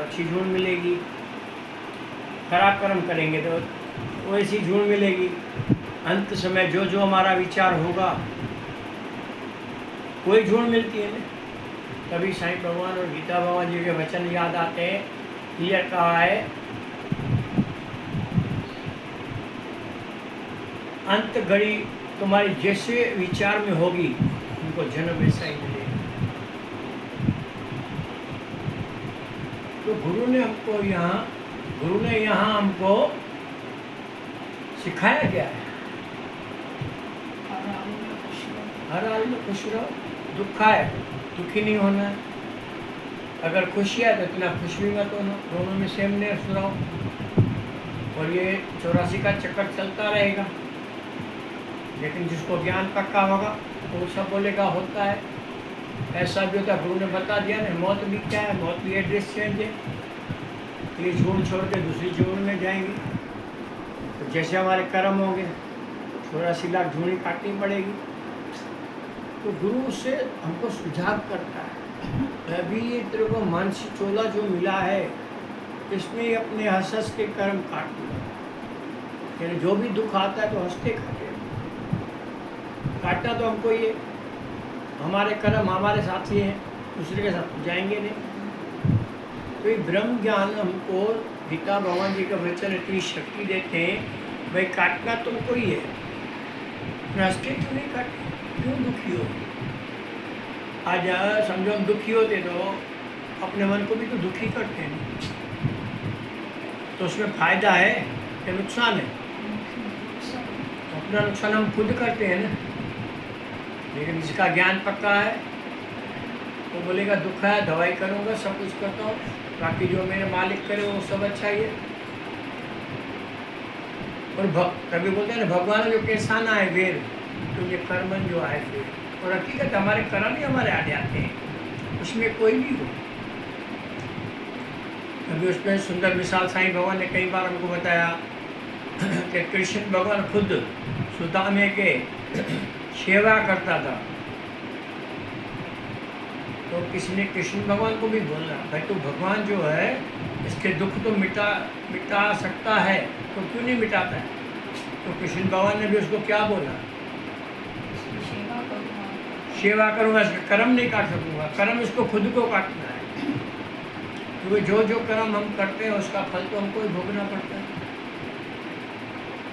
अच्छी झूठ मिलेगी, खराब कर्म करेंगे तो वैसी झूठ मिलेगी। अंत समय जो जो हमारा विचार होगा कोई झूठ मिलती है ना। तभी साईं भगवान और गीता भगवान जी के वचन याद आते हैं। क्लियर कहा है, अंत घड़ी तुम्हारी जैसे विचार में होगी उनको जन्म वैसा ही मिलेगा। तो गुरु ने यहाँ हमको सिखाया क्या है? हर हाल में खुश रहो, दुख आए दुखी नहीं होना है। अगर खुशी है तो इतना खुश भी मत होना, दोनों में सेमनेस रहो। और ये 84 का चक्कर चलता रहेगा। लेकिन जिसको ज्ञान पक्का होगा वो सब बोलेगा होता है, ऐसा भी होता है। गुरु ने बता दिया ना, मौत भी क्या है, मौत भी एड्रेस चेंज है। ये झूठ छोड़ के दूसरी झूठ में जाएंगे तो जैसे हमारे कर्म होंगे 84 लाख झूठी काटनी पड़ेगी। तो गुरु से हमको सुझाव करता है, अभी ये तेरे को मानसी चोला जो मिला है इसमें अपने हंस के कर्म काट दो। यानी जो भी दुख आता है तो हंसते खाते, काटना तो हमको ये, हमारे कर्म हमारे साथी हैं, दूसरे के साथ जाएंगे नहीं। तो ये ब्रह्म ज्ञान हमको गीता भगवान जी का वचन इतनी शक्ति देते हैं, भाई काटना तुमको ही है, हंसते क्यों नहीं काटते, क्यों दुखी हो? आज समझो हम दुखी होते तो अपने मन को भी तो दुखी करते हैं, तो उसमें फायदा है या नुकसान है? अपना नुकसान हम खुद करते हैं ना। लेकिन जिसका ज्ञान पक्का है वो बोलेगा दुख है, दवाई करूँगा, सब कुछ करता हूँ, बाकी जो मेरे मालिक करे वो सब अच्छा ही है। और कभी बोलते हैं ना, भगवान जो कैसा ना है वेर, तो ये कर्मन जो आए थे। और हकीकत हमारे कर्म ही हमारे आ जाते हैं, उसमें कोई भी हो। अभी उसमें सुंदर मिसाल साईं भगवान ने कई बार हमको बताया कि कृष्ण भगवान खुद सुदामे के सेवा करता था। तो किसी ने कृष्ण भगवान को भी बोला, भाई तो भगवान जो है इसके दुख तो मिटा सकता है, तो क्यों नहीं मिटाता है? तो कृष्ण भगवान ने भी उसको क्या बोला, सेवा करूँगा, इसका कर्म नहीं काट सकूँगा, कर्म इसको खुद को काटना है। क्योंकि जो जो कर्म हम करते हैं उसका फल तो हमको ही भोगना पड़ता है।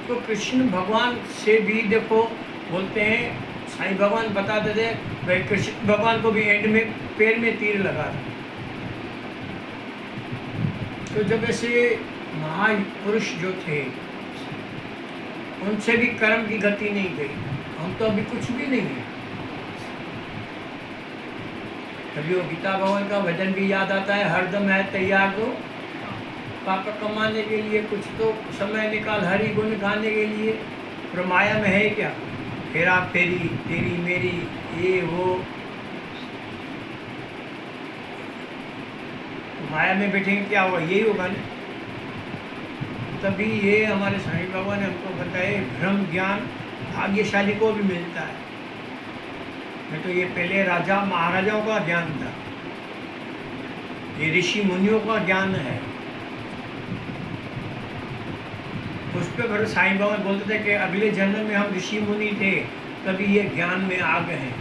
तो कृष्ण भगवान से भी देखो बोलते हैं, साईं भगवान बताते थे, भाई कृष्ण भगवान को भी एंड में पैर में तीर लगा था। तो जब ऐसे महापुरुष जो थे उनसे भी कर्म की गति नहीं गई, हम तो अभी कुछ भी नहीं है। कभी वो गीता भगवान का वचन भी याद आता है, हरदम है तैयार तो पाप कमाने के लिए, कुछ तो समय निकाल हरि गुण गाने के लिए। और माया में है क्या, हेरा फेरी तेरी मेरी ये वो, माया में बैठेंगे क्या होगा, यही होगा ना। तभी ये हमारे साईं बाबा ने हमको बताए, ब्रह्म ज्ञान भाग्यशाली को भी मिलता है। नहीं तो ये पहले राजा महाराजाओं का ज्ञान था, ये ऋषि मुनियों का ज्ञान है। उस पर साईं बाबा बोलते थे कि अगले जन्म में हम ऋषि मुनि थे, तभी ये ज्ञान में आ गए हैं।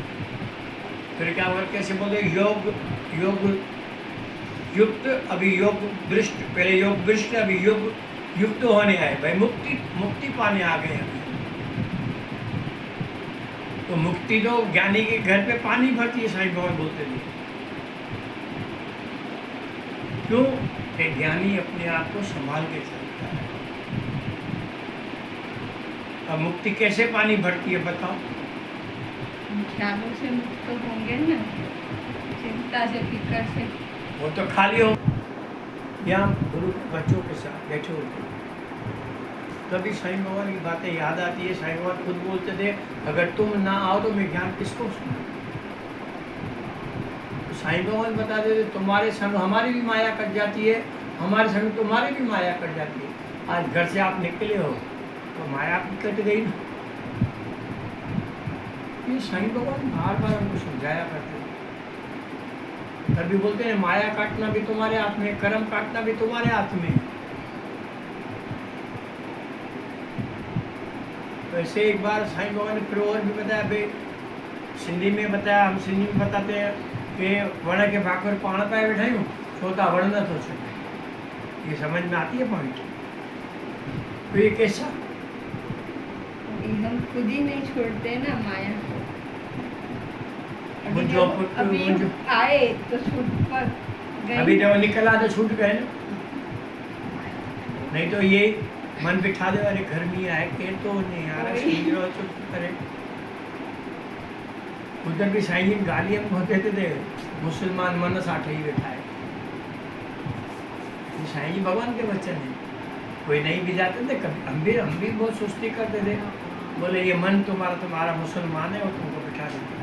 फिर क्या हुआ, कैसे बोलते, योग युक्त, अभी योग भ्रष्ट, पहले योग भ्रष्ट, अभी योग युक्त होने आए, भाई मुक्ति पाने आ गए हैं। तो मुक्ति तो ज्ञानी के घर पे पानी भरती है, साईं भगवान बोलते थे। क्यों? कि ज्ञानी अपने आप को संभाल के चलता है। अब मुक्ति कैसे पानी भरती है बताओ? ख्यालों से मुक्त तो होंगे ना, चिंता से, फिक्र से। वो तो खाली हो, यहाँ गुरु बच्चों के साथ बैठे होते, तभी साईं भगवान की बातें याद आती है। साईं भगवान खुद बोलते थे, अगर तुम ना आओ तो मैं ज्ञान किसको सुनाऊं? तो साईं भगवान बताते थे, तुम्हारे संग हमारी भी माया कट जाती है, हमारे संग तुम्हारी भी माया कट जाती है। आज घर से आप निकले हो तो माया आपकी कट गई ना। ये साईं भगवान बार बार हमको समझाया करते हैं। तभी बोलते हैं माया काटना भी तुम्हारे हाथ में, कर्म काटना भी तुम्हारे हाथ में। तो ऐसे एक बार साईं बाबा ने फिर और भी बताया भाई, सिंधी में बताया, हम सिंधी में बताते हैं कि वण के भाकर पाण पाए बैठा हूँ छोटा वण न तो छे। ये समझ में आती है पॉइंट? तो ये कैसा? अभी हम खुद ही नहीं छोड़ते ना माया को। अभी मुझो जब अभी मुझो आए तो छूट पर गए। अभी जब निकला तो छूट गए ना, नहीं तो ये मन बिठा दे, अरे गर्मी आए के तो नहीं आ रहा, समझो चुप करे। उधर भी साईं जी गाली हम बहुत देते थे, मुसलमान मन साठे ही बैठा है। ये साईं जी भगवान के वचन है, कोई नहीं भी जाते थे कभी, हम भी बहुत सुस्ती करते थे, बोले ये मन तुम्हारा मुसलमान है और तुमको बिठा देता है।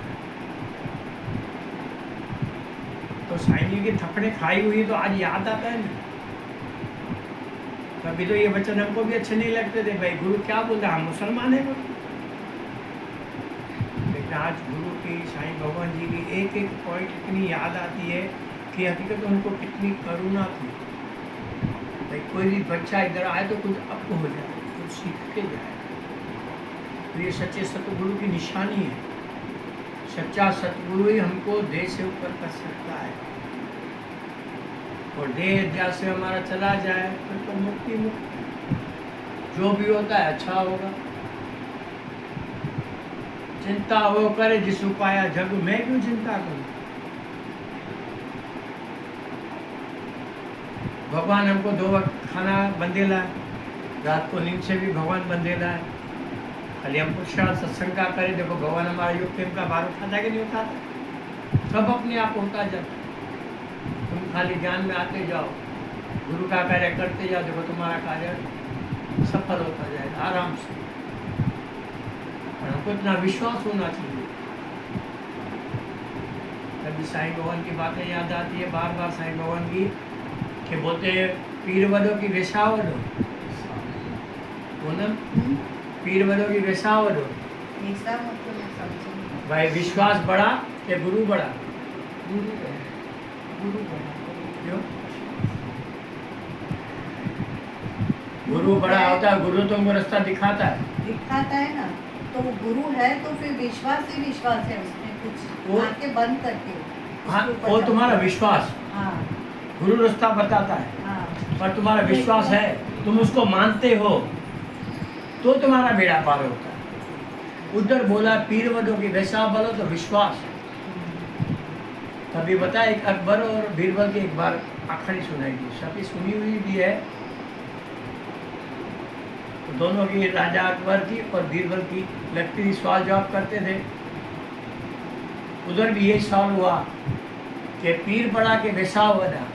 तो साईं जी की थप्पड़े खाई हुई तो आज याद आता है ना। तभी तो ये वचन हमको भी अच्छे नहीं लगते थे, भाई गुरु क्या बोल रहा है, हम मुसलमान है बोल। लेकिन आज गुरु की, साईं भगवान जी की एक एक पॉइंट इतनी याद आती है कि हकीकत में उनको कितनी करुणा थी। भाई कोई भी बच्चा इधर आए तो कुछ अप हो जाए, कुछ सीख के जाए। तो ये सच्चे सतगुरु की निशानी है। सच्चा सतगुरु ही हमको देह से ऊपर कर सकता है, और देह अध्यास से हमारा चला जाए तो मुक्ति मुक्ति। जो भी होता है अच्छा होगा। चिंता वो करे जिस उपाया जग, मैं क्यों चिंता करूं? भगवान हमको 2 वक्त खाना बंदेला है, रात को नींद से भी भगवान बंदेला है। खाली हम पुरुषार्थ सत्संग का करें, देखो भगवान हमारा योग प्रेम का भार उठाता कि नहीं उठाता? सब अपने आप होता जाता। तुम खाली ज्ञान में आते जाओ, गुरु का कार्य करते जाओ, देखो तुम्हारा कार्य सफल होता जाएगा आराम से। और हमको इतना विश्वास होना चाहिए। कभी साईं भगवान की बातें याद आती है बार बार, साईं भगवान की, कि बोलते हैं पीर वडो की वेशा वडो, पूनम पीर वडो की वेशा वडो। भाई विश्वास बड़ा या गुरु बड़ा? क्यों? गुरु बड़ा होता है, गुरु तुमको रास्ता दिखाता है ना। तो गुरु है तो फिर विश्वास ही विश्वास है उसमें, कुछ आंखें बंद करके हाँ, वो तुम्हारा विश्वास। हाँ गुरु रास्ता बताता है, हाँ, पर तुम्हारा विश्वास है, तुम उसको मानते हो तो तुम्हारा बेड़ा पार होता है। उधर बोला पीर वडो की वैसा बोलो तो विश्वास। तभी बता, एक अकबर और बीरबल की एक बार आखिरी सुनाई थी, सभी सुनी हुई भी है। तो दोनों की, राजा अकबर की और बीरबल की लगती थी, सवाल जवाब करते थे। उधर भी यही सवाल हुआ कि पीर पड़ा के वैसा बना।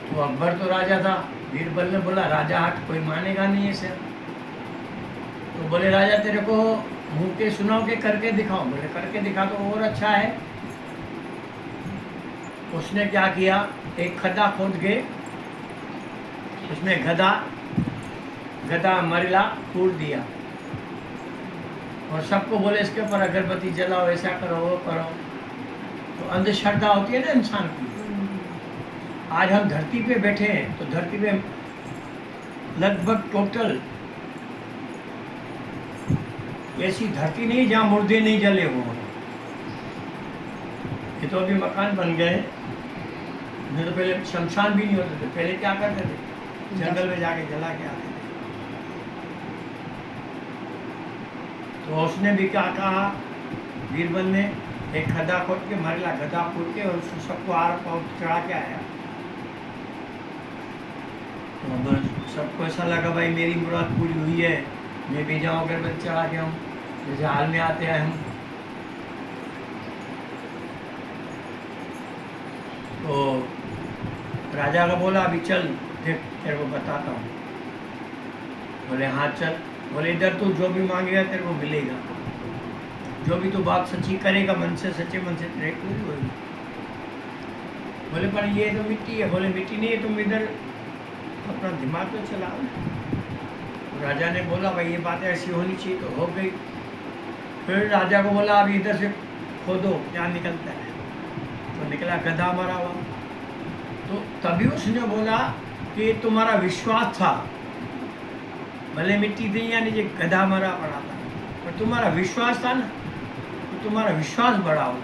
तो अकबर तो राजा था, बीरबल ने बोला राजा हट, कोई मानेगा नहीं ऐसे। तो बोले राजा तेरे को मुंह के सुनाओ के करके दिखाओ? बोले करके दिखा तो और अच्छा है। उसने क्या किया, एक खड्डा खोद के उसमें गधा मरला कूट दिया, और सबको बोले इसके ऊपर अगरबत्ती जलाओ, ऐसा करो वो करो। तो अंधश्रद्धा होती है ना इंसान की। आज हम धरती पे बैठे हैं तो धरती पे लगभग टोटल ऐसी धरती नहीं जहाँ मुर्दे नहीं जले हुए। ये तो अभी मकान बन गए, नहीं तो पहले शमशान भी नहीं होते थे। पहले क्या करते थे, जंगल में जाके जला के आते थे। तो उसने भी क्या कहा, बीरबल ने एक खड्डा खोद के मरला गधा फूट के और उसको सबको आर पार चढ़ा के आया। तो सबको ऐसा लगा भाई मेरी मुराद पूरी हुई है, मैं भी जाऊँ अगरबत्ती चढ़ा के आऊँ, जैसे हाल में आते हैं हम। तो राजा का बोला अभी चल देख तेरे को बताता हूँ। बोले हाँ चल। बोले इधर तू जो भी मांगेगा तेरे को मिलेगा, जो भी तू बात सच्ची करेगा मन से, सच्चे मन से तेरे पूरी होगी। बोले पर ये तो मिट्टी है। बोले मिट्टी नहीं है, तुम इधर अपना दिमाग तो चलाओ। तो राजा ने बोला भाई ये बातें ऐसी होनी चाहिए, तो हो गई। फिर राजा को बोला अभी इधर से खोदो क्या निकलता है। तो निकला गधा मरा हुआ। तो तभी उसने बोला कि तुम्हारा विश्वास था, भले मिट्टी थी या नीचे गधा मरा पड़ा था, पर तुम्हारा विश्वास था ना, तो तुम्हारा विश्वास बड़ा हो।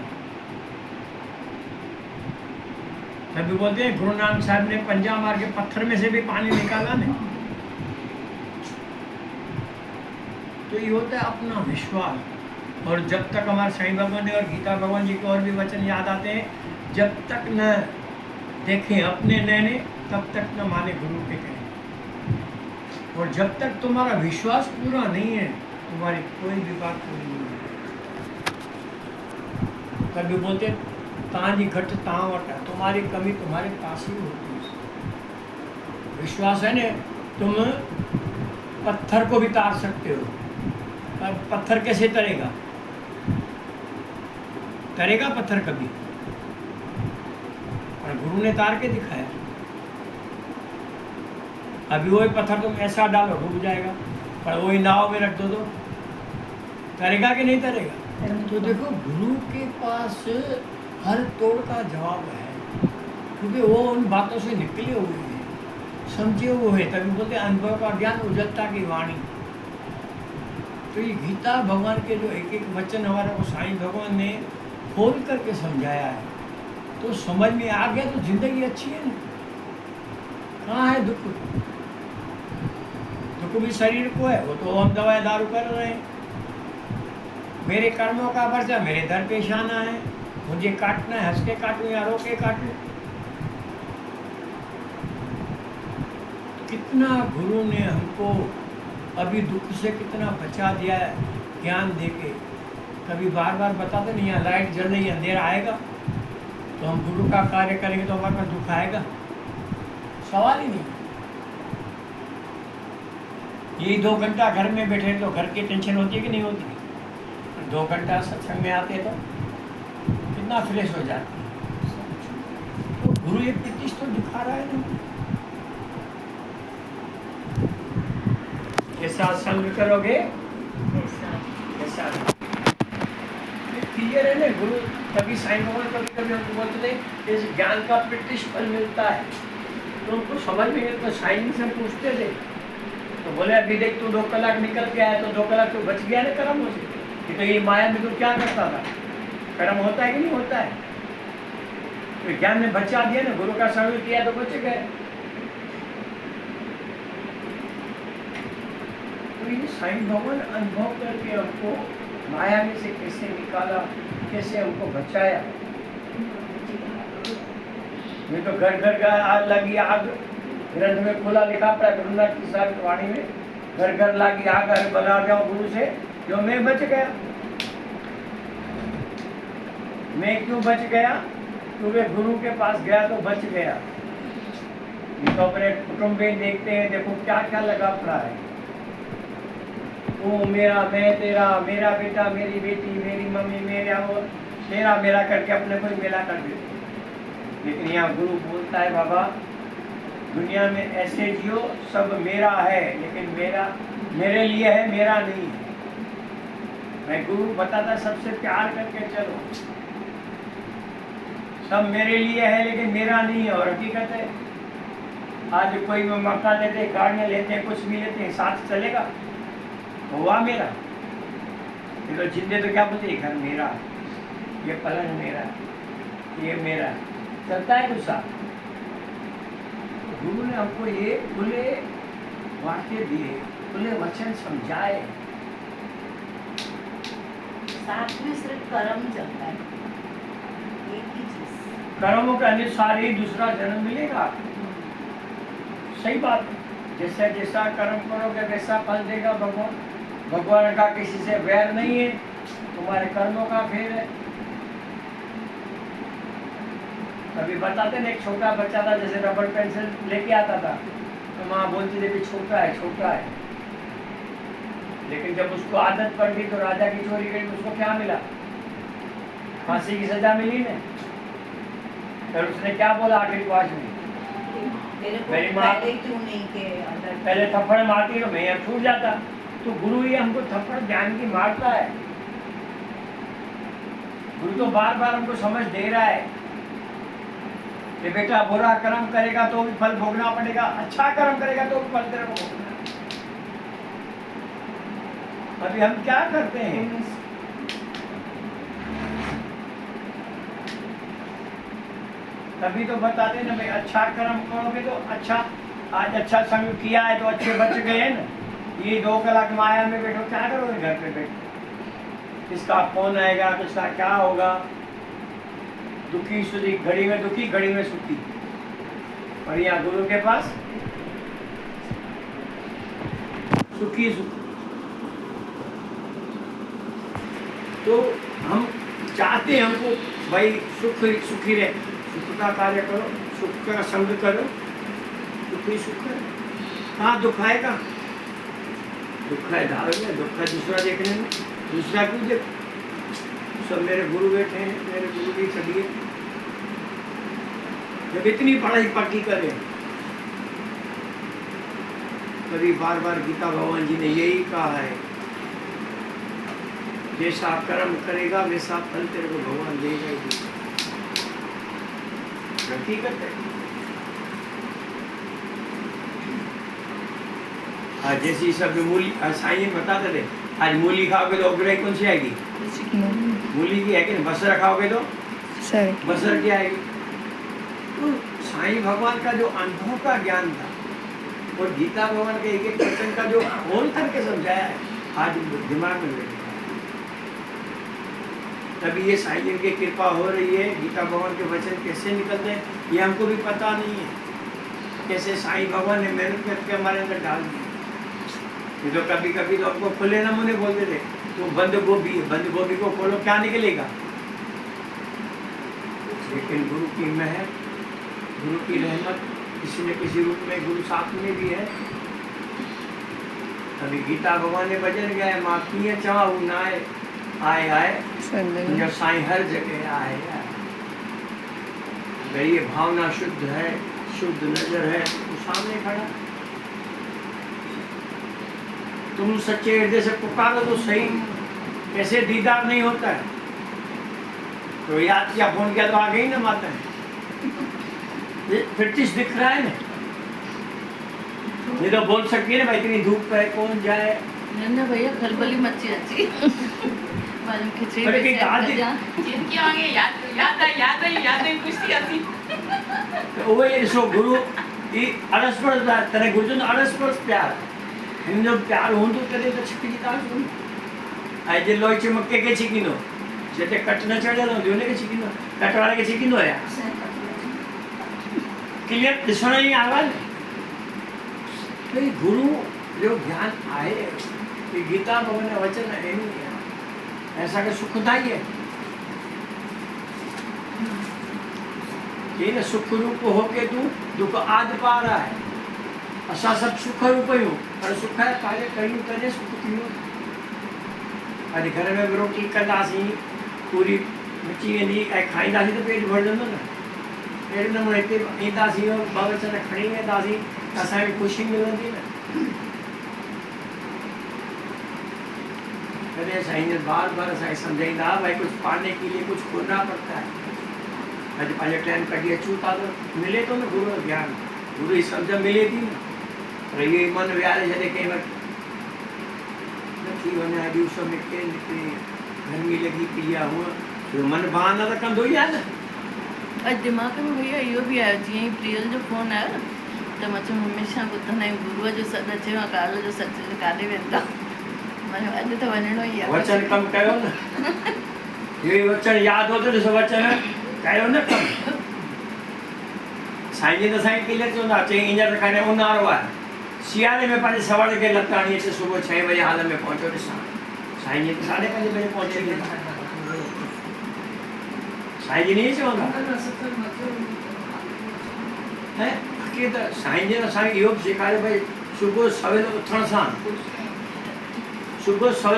तभी बोलते हैं गुरु नानक साहब ने पंजा मार के पत्थर में से भी पानी निकाला ना। तो ये होता है अपना विश्वास। और जब तक हमारे साईं भगवान ने और गीता भगवान जी के और भी वचन याद आते हैं, जब तक न देखें अपने नैने तब तक न माने गुरु के कहें। और जब तक तुम्हारा विश्वास पूरा नहीं है, तुम्हारी कोई भी बात पूरी नहीं है। तभी बोलते तांजी घट तां वटा, तुम्हारी कमी तुम्हारे पास ही होती है। विश्वास है ना, तुम पत्थर को भी तार सकते हो। अब पत्थर कैसे तरेगा? तरेगा पत्थर कभी? और गुरु ने तार के दिखाया। अभी वही पत्थर तुम ऐसा डालो डूब जाएगा, पर वही नाव में रख दो तो तरेगा कि नहीं तरेगा? तो देखो गुरु के पास हर तोड़ का जवाब है, क्योंकि वो उन बातों से निकले हुए हैं, समझे हुए हैं। तभी बोलते अनुभव का ज्ञान उजलता की वाणी। तो ये गीता भगवान के जो एक एक वचन हमारे को साईं भगवान ने खोल करके समझाया है, तो समझ में आ गया तो जिंदगी अच्छी है ना। कहाँ है दुख? दुख भी शरीर को है, वो तो हम दवाई दारू कर रहे हैं। मेरे कर्मों का पर्चा मेरे दर पेश आना है, मुझे काटना है, हंस के काटूं या रो के काटूं। कितना गुरु ने हमको अभी दुख से कितना बचा दिया है ज्ञान देके। कभी बार बार बताते नहीं, यहाँ लाइट जल रही है, अंधेरा आएगा, तो हम गुरु का कार्य करेंगे तो हमारे पास दुख आएगा? सवाल ही नहीं। यही 2 घंटा घर में बैठे तो घर की टेंशन होती है कि नहीं होती? 2 घंटा सत्संग में आते तो कितना फ्रेश हो जाते हैं। तो गुरु एक प्रैक्टिस तो दिखा रहा है ना। कैसा संग करोगे ऐसा क्लियर है ना। गुरु कभी साईं भगवान कभी कभी हमको बोलते थे इस ज्ञान का प्रैक्टिस फल मिलता है, तो उनको समझ में नहीं। तो साईं से पूछते थे तो बोले अभी देख तू 2 कलाक निकल के आया, तो 2 कलाक तो बच गया ना कर्म से। तो ये माया में तो क्या करता था? कर्म होता है कि नहीं होता है? तो ज्ञान ने बचा दिया ना, गुरु का संग किया तो बच गए। तो ये साईं भगवान अनुभव करके हमको माया में से कैसे निकाला, कैसे हमको बचाया। ये तो घर घर का आग लगी आग, ग्रंथ में खुला लिखा पड़ा गुरुनाथ की सारी वाणी में, घर घर लगी आग, अरे बना जाओ गुरु से, जो मैं बच गया। मैं क्यों बच गया? क्योंकि गुरु के पास गया तो बच गया। ये तो अपने कुटुंब में देखते हैं, देखो क्या क्या लगा पड़ा है। वो मेरा, मैं तेरा, मेरा बेटा, मेरी बेटी, मेरी मम्मी, मेरा वो, तेरा मेरा करके अपने को ही मेला कर देते। लेकिन यहाँ गुरु बोलता है बाबा दुनिया में ऐसे जियो सब मेरा है, लेकिन मेरा मेरे लिए है, मेरा नहीं है। मैं गुरु बताता सबसे प्यार करके चलो, सब मेरे लिए है लेकिन मेरा नहीं है। और हकीकत है आज कोई मकान लेते हैं, गाड़ियाँ लेते हैं, कुछ भी लेते हैं, साथ चलेगा हुआ मेरा। ये तो जिंदे तो क्या बोलते हैं, घर मेरा, ये पलंग मेरा, ये मेरा, चलता है गुस्सा। गुरु ने हमको ये खुले वाक्य दिए, खुले वचन समझाए। साथ में सिर्फ कर्म चलता है, एक ही चीज। कर्मों के अनुसार ही दूसरा जन्म मिलेगा। सही बात है, जैसा जैसा कर्म करोगे वैसा फल देगा भगवान। भगवान का किसी से वैर नहीं है, तुम्हारे कर्मों का फेर है। कभी बताते ना, एक छोटा बच्चा था, जैसे रबड़ पेंसिल लेके आता था तो माँ बोलती थी कि छोटा है, छोटा है। लेकिन जब उसको आदत पड़ गई तो राजा की चोरी करी, उसको क्या मिला? फांसी की सजा मिली ना। फिर उसने क्या बोला आखिर पास में, मेरी माँ क्यों नहीं के अंदर पहले थप्पड़ मारती तो मैं छूट जाता। तो गुरु ये हमको थप्पड़ ज्ञान की मारता है। गुरु तो बार बार हमको समझ दे रहा है कि बेटा बुरा कर्म करेगा तो भी फल भोगना पड़ेगा, अच्छा कर्म करेगा तो भी फल तेरे को भोगना है। अभी हम क्या करते हैं? तभी तो बताते ना भाई, अच्छा कर्म करोगे तो अच्छा, आज अच्छा संग किया है तो अच्छे बच गए ना। ये 2 कलाक माया में बैठो, क्या करोगे घर पे बैठो? किसका फोन आएगा, किसका क्या होगा? दुखी सुखी, घड़ी में दुखी घड़ी में सुखी। और यहाँ गुरु के पास सुखी सुखी। तो हम चाहते हैं हमको भाई सुखी रहे, सुख का कार्य करो, सुख का संग करो, दुखी सुख है। कहाँ दुख आएगा? दुख है दावे में, दुख है दूसरा देखने में। दूसरा क्यों देख? सब मेरे गुरु बैठे हैं, मेरे गुरु भी चलिए। जब इतनी पढ़ाई पक्की करें, तभी बार बार गीता भगवान जी ने यही कहा है, जैसा कर्म करेगा वैसा फल तेरे को भगवान देगा ही देगा। हकीकत है। आज जैसी सब मूली, साईं बताते थे, आज मूली खाओगे तो अग्रही कौन सी आएगी? मूली की है कि बसर खाओगे तो बसर की आएगी। तो साईं भगवान का जो अनुभव का ज्ञान था और गीता भगवान के एक एक वचन का जो खोल करके समझाया है, आज दिमाग में बैठा। तभी ये साईं जी की कृपा हो रही है। गीता भगवान के वचन कैसे निकलते हैं ये हमको भी पता नहीं है, कैसे साईं भगवान ने मेहनत करके हमारे अंदर डाल दिया। ये तो कभी कभी तो हमको खुले नमूने बोलते थे, तो बंद गोभी को खोलो क्या निकलेगा? लेकिन गुरु की मेहर, गुरु की रहमत, किसी न किसी रूप में गुरु साथ में भी है। अभी गीता भगवान ने वचन गया है, माँ किए चाहूँ ना आए आए जब साईं हर जगह आए आए। अगर ये भावना शुद्ध है, शुद्ध नजर है, तो सामने खड़ा। तुम सच्चे हृदय से पुकारो तो सही, कैसे दीदार नहीं होता है? तो याद किया, फोन किया तो आ गई ना माता है। फिर दिख रहा है ना, ये तो बोल सकती है ना भाई, इतनी धूप है कौन जाए। ना भैया खलबली मची अच्छी मालूम खिचड़ी अरे में कहीं कहा थी? जिनकी आगे याद है कुछ थी ऐसी। तो वो ये सो गुरु ये अरसपरस तने गुरु ने अरसपरस प्यार हिंदो प्यार होंदो करे तो छिपी ता सुन आए जे लोई चमके के छिकिनो जेते कट न चढ़े लो जोने के छिकिनो कट वाले के छिकिनो है क्लियर दिसना ही आवाज। तो ये गुरु जो ज्ञान आए कि गीता भगवान ने वचन है नहीं ऐसा के सुखदाई है ये सुख रूप होके तू दुख आद पा रहा है। असा सब सुख रूप ही हो पर सुख है कार्य कहीं करे सुख क्यों। अरे घर में रोटी कंदासी पूरी मिची वेंदी ऐं खाईंदासीं तो पेट भरजंदो न। अहिड़े नमूने हिते ईंदासीं बावचन खणी वेंदासीं त असांखे ख़ुशी मिलंदी न। अरे साईं ने बार बार असांखे सम्झाईंदा भाई कुछ पाने के लिए कुछ खोना पड़ता है। अॼु पंहिंजो टाइम कढी अचूं था तो मिले थो न गुरू जो ज्ञान गुरू जी सम्झ मिले थी न। पर इहो ई मन विहारे छॾे कंहिं वटि न थी वञे अॼु उस निकिरे निकिरे गर्मी लॻी पई आहे हूअं मन बहाना त कंदो ई आहे न। अॼु दिमाग़ में भैया इहो बि आयो जीअं ई प्रियल जो फ़ोन आयो त मां चयो हमेशह ॿुधंदा आहियूं गुरूअ जो सॾु अचेव काल जो सच काॾे वेंदा। मां चयो अॼु त वञिणो ई आहे। वचन कमु कयो न इहो ई वचन यादि हो त ॾिसो वचन कयो न कमु। साईं जी त साईं क्लियर चवंदा चई हींअर त खणे ऊन्हारो आहे सियारे में पंहिंजे सवड़ खे लताणी अचे सुबुह 6 बजे हाल में पहुचो ॾिसां साईं जी 5:30 बजे पहुची वेंदा। साईं जी नहीं चवंदा है कि त साईं जी असांखे इहो बि सेखारियो भई सुबुह सवेल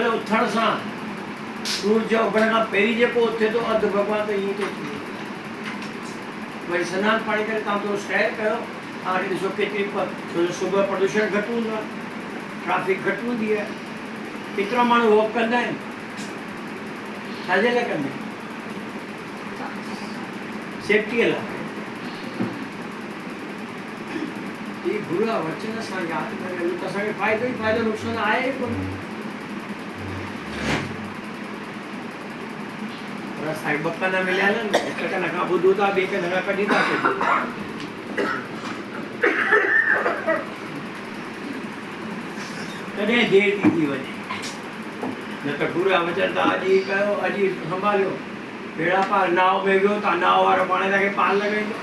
उथण सां सूरज उभण खां पहिरीं जेको उथे थो अधु भॻवान त ईअं थो थिए। वरी सनानु पाणी करे तव्हां थोरो सैर कयो तव्हांखे ॾिसो केतिरी छो जो सुबुह प्रदूषण घटि हूंदो आहे ट्रैफिक घटि हूंदी आहे। केतिरा माण्हू वॉक कंदा आहिनि छाजे लाइ कंदा आहिनि सेफ्टीअ लाइ। ये गुरु वचन सां यादि करे हलूं त असांखे फ़ाइदो ई फ़ाइदो, नुक़सानु आहे ई कोन। पर असांखे ॿ कन मिलिया आहिनि, हिक कन खां ॿुधूं था, ॿिए कन खां कढी था सघूं। तॾहिं देरि थी वञे, न त गुरु जा वचन त अॼु ई कयो, अॼु ई संभालियो। बेड़ा पार नाव में वियो था, नाव वारो पाण तव्हांखे पार लॻाईंदो।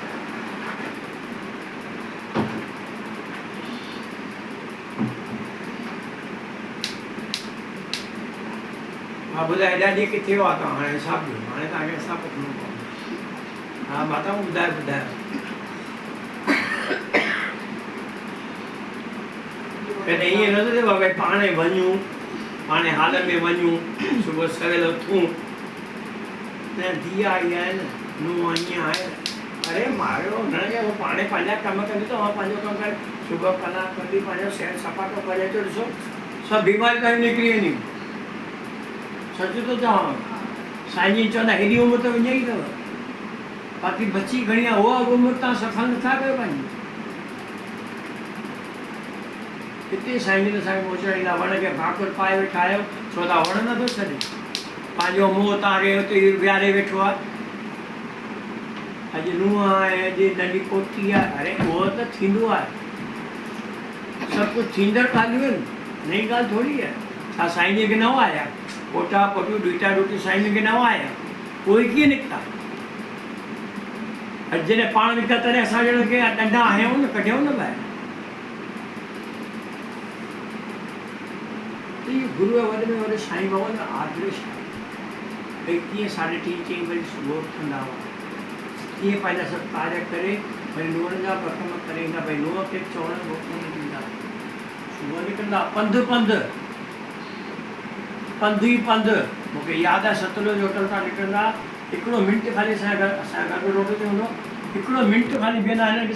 हा ॿुधाए, हेॾा ॾींहं किथे हुआ तव्हां? हाणे हिसाबु ॾियो, हाणे तव्हांखे हिसाबु वठिणो पवंदो। हा माता ॿुधायो। कॾहिं ईअं न थो थिए भई पाणे वञूं, पाणे हाल में वञूं, सुबुह सवेल उथूं, न धीउ आई आहे न, नुंहुं ईअं आहे, अरे मारियो हुननि खे, पाणे पंहिंजा कम कंदी त पंहिंजो कमु करे, सुबुह कलाक कंदी, पंहिंजो शहर सफ़ा तो करे अचो, ॾिसो सभु बीमारियूं तव्हां निकिरी वेंदियूं। सच थो चवां, साईं जी चवंदा हेॾी उमिरि त वञे ई अथव, बाक़ी बची घणी आहे, उहा उमिरि तव्हां सफ़ल नथा कयो पंहिंजी। हिते साईं जन असांखे मोचाईंदा, वण खे भाकुर पाए वेठा आहियो, छो था वण नथो छॾे, पंहिंजो मोह तव्हांखे हुते विहारे वेठो आहे। अॼु नुंहुं आहे, अॼु नंढी पोटी आहे, अरे उहो त थींदो आहे, सभु कुझु थींदड़ ॻाल्हियूं आहिनि, नई ॻाल्हि थोरी आहे। छा साईं जन खे न आया पोटा पोटियूं ॾूटा ॾूटी साईं जन खे न आया, उहे कीअं निकिता? अॼु जॾहिं पाण निकिता तॾहिं असां ॼण खे ॾंडा हयूं न, कढियूं न ॿाहिरि। गुरू वॾे में वॾे साईं बाबा जो आदर्श आहे, भई कीअं 3:30 4 बजे सुबुह उथंदा हुआ, कीअं पंहिंजा सभु कार्य करे, भई नुंहंनि जा कम करे ईंदा, भई नुंहं खे चवण वक़्तु न ॾींदा, सुबुह निकिरंदा पंधु ई पंधु। मूंखे यादि आहे सतलुज होटल तां निकिरंदा, हिकिड़ो मिंट ख़ाली असांजे घर रोड ते हूंदो, हिकिड़ो मिंट ख़ाली बीहंदा, हिन खे